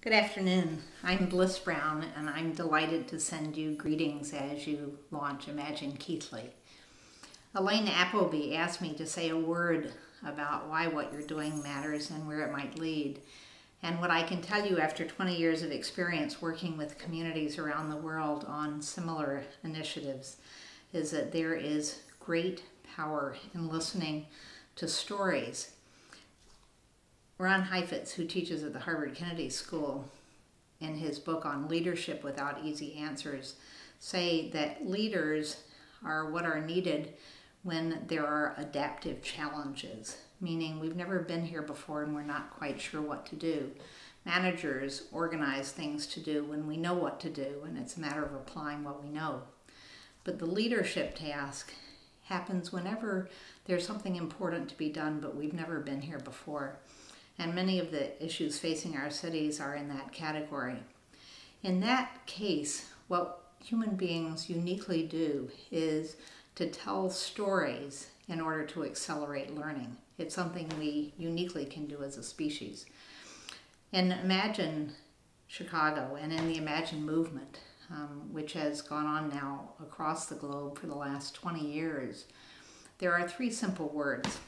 Good afternoon. I'm Bliss Brown, and I'm delighted to send you greetings as you launch Imagine Keighley. Elaine Appleby asked me to say a word about why what you're doing matters and where it might lead. And what I can tell you after 20 years of experience working with communities around the world on similar initiatives is that there is great power in listening to stories. Ron Heifetz, who teaches at the Harvard Kennedy School, in his book on Leadership Without Easy Answers, say that leaders are what are needed when there are adaptive challenges, meaning we've never been here before and we're not quite sure what to do. Managers organize things to do when we know what to do, and it's a matter of applying what we know. But the leadership task happens whenever there's something important to be done, but we've never been here before. And many of the issues facing our cities are in that category. In that case, what human beings uniquely do is to tell stories in order to accelerate learning. It's something we uniquely can do as a species. In Imagine Chicago and in the Imagine movement, which has gone on now across the globe for the last 20 years, there are three simple words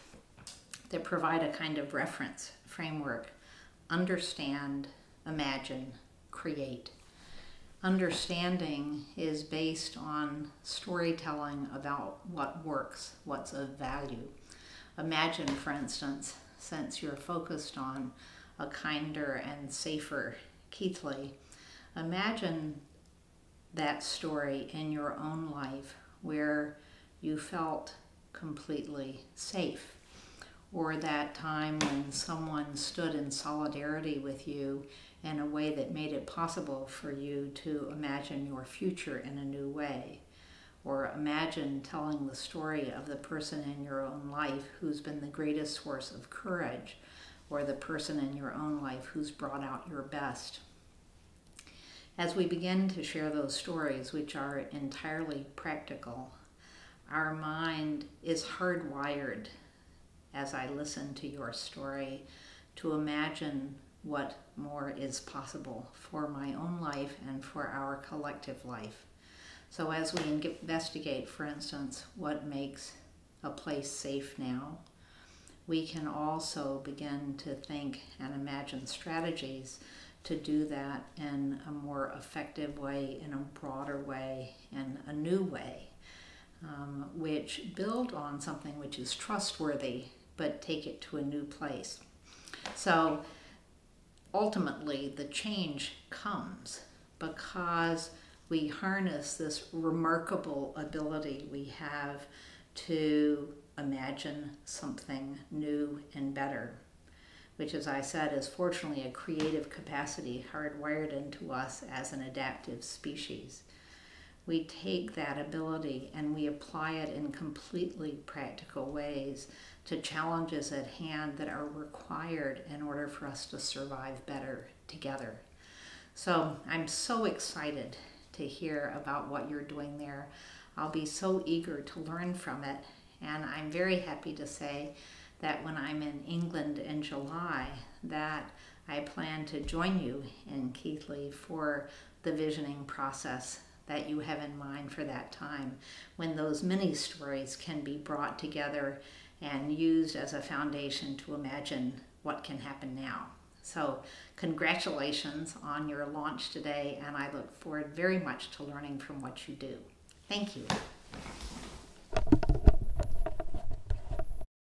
that provide a kind of reference framework: understand, imagine, create. Understanding is based on storytelling about what works, what's of value. Imagine, for instance, since you're focused on a kinder and safer Keighley, imagine that story in your own life where you felt completely safe, or that time when someone stood in solidarity with you in a way that made it possible for you to imagine your future in a new way. Or imagine telling the story of the person in your own life who's been the greatest source of courage, or the person in your own life who's brought out your best. As we begin to share those stories, which are entirely practical, our mind is hardwired, as I listen to your story, to imagine what more is possible for my own life and for our collective life. So as we investigate, for instance, what makes a place safe now, we can also begin to think and imagine strategies to do that in a more effective way, in a broader way, in a new way, which build on something which is trustworthy, but take it to a new place. So ultimately, the change comes because we harness this remarkable ability we have to imagine something new and better, which, as I said, is fortunately a creative capacity hardwired into us as an adaptive species. We take that ability and we apply it in completely practical ways to challenges at hand that are required in order for us to survive better together. So I'm so excited to hear about what you're doing there. I'll be so eager to learn from it, and I'm very happy to say that when I'm in England in July, that I plan to join you in Keighley for the visioning process that you have in mind for that time, when those mini stories can be brought together and used as a foundation to imagine what can happen now. So congratulations on your launch today, and I look forward very much to learning from what you do. Thank you.